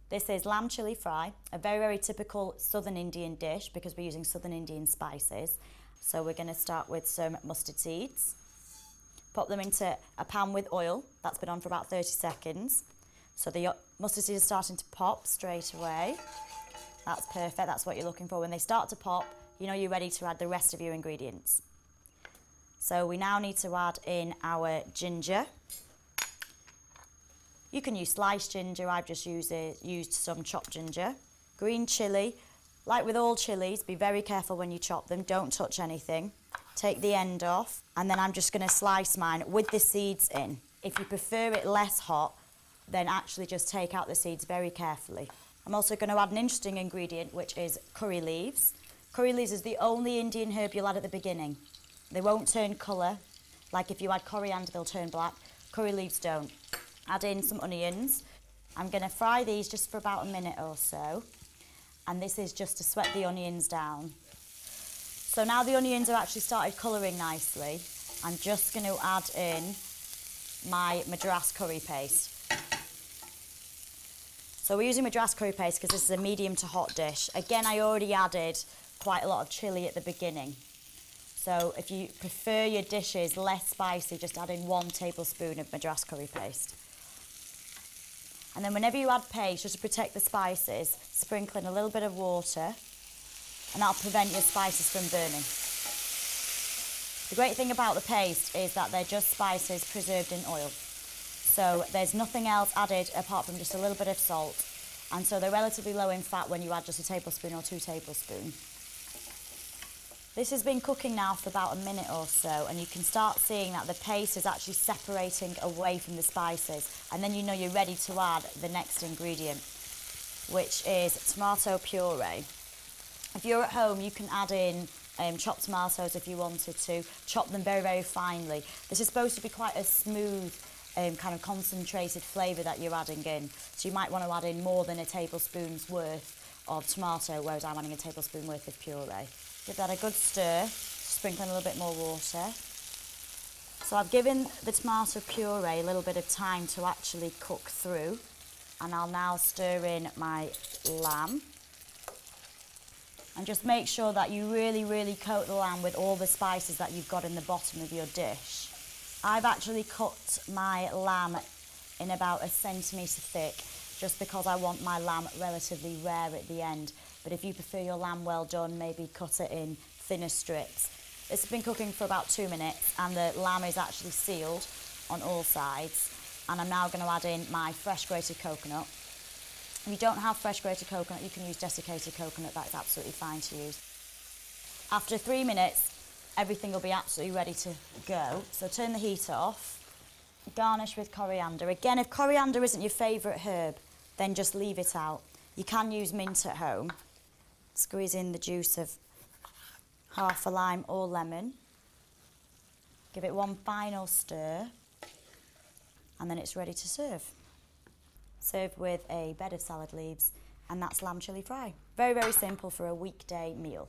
This is lamb chilli fry, a very, very typical Southern Indian dish because we're using Southern Indian spices. So we're going to start with some mustard seeds. Pop them into a pan with oil. That's been on for about 30 seconds. So the mustard seeds are starting to pop straight away. That's perfect, that's what you're looking for. When they start to pop, you know you're ready to add the rest of your ingredients. So we now need to add in our ginger. You can use sliced ginger, I've just used some chopped ginger. Green chilli, like with all chilies, be very careful when you chop them, don't touch anything. Take the end off, and then I'm just going to slice mine with the seeds in. If you prefer it less hot, then actually just take out the seeds very carefully. I'm also going to add an interesting ingredient, which is curry leaves. Curry leaves is the only Indian herb you'll add at the beginning. They won't turn colour, like if you add coriander they'll turn black. Curry leaves don't. Add in some onions. I'm going to fry these just for about a minute or so, and this is just to sweat the onions down. So now the onions have actually started colouring nicely, I'm just going to add in my Madras curry paste. So we're using Madras curry paste because this is a medium to hot dish. Again, I already added quite a lot of chilli at the beginning. So if you prefer your dishes less spicy, just add in 1 tablespoon of Madras curry paste. And then whenever you add paste, just to protect the spices, sprinkle in a little bit of water, and that'll prevent your spices from burning. The great thing about the paste is that they're just spices preserved in oil. So there's nothing else added apart from just a little bit of salt. And so they're relatively low in fat when you add just a tablespoon or 2 tablespoons. This has been cooking now for about a minute or so, and you can start seeing that the paste is actually separating away from the spices, and then you know you're ready to add the next ingredient, which is tomato puree. If you're at home, you can add in chopped tomatoes if you wanted to, chop them very, very finely. This is supposed to be quite a smooth, kind of concentrated flavour that you're adding in, so you might want to add in more than a tablespoon's worth of tomato, whereas I'm adding a tablespoon worth of puree. Give that a good stir, sprinkle in a little bit more water. So I've given the tomato puree a little bit of time to actually cook through, and I'll now stir in my lamb. And just make sure that you really, really coat the lamb with all the spices that you've got in the bottom of your dish. I've actually cut my lamb in about 1 centimetre thick, just because I want my lamb relatively rare at the end. But if you prefer your lamb well done, maybe cut it in thinner strips. This has been cooking for about 2 minutes, and the lamb is actually sealed on all sides. And I'm now going to add in my fresh grated coconut. If you don't have fresh grated coconut, you can use desiccated coconut, that's absolutely fine to use. After 3 minutes, everything will be absolutely ready to go. So turn the heat off, garnish with coriander. Again, if coriander isn't your favourite herb, then just leave it out. You can use mint at home. Squeeze in the juice of half a lime or lemon. Give it one final stir, and then it's ready to serve. Serve with a bed of salad leaves, and that's lamb chilli fry. Very, very simple for a weekday meal.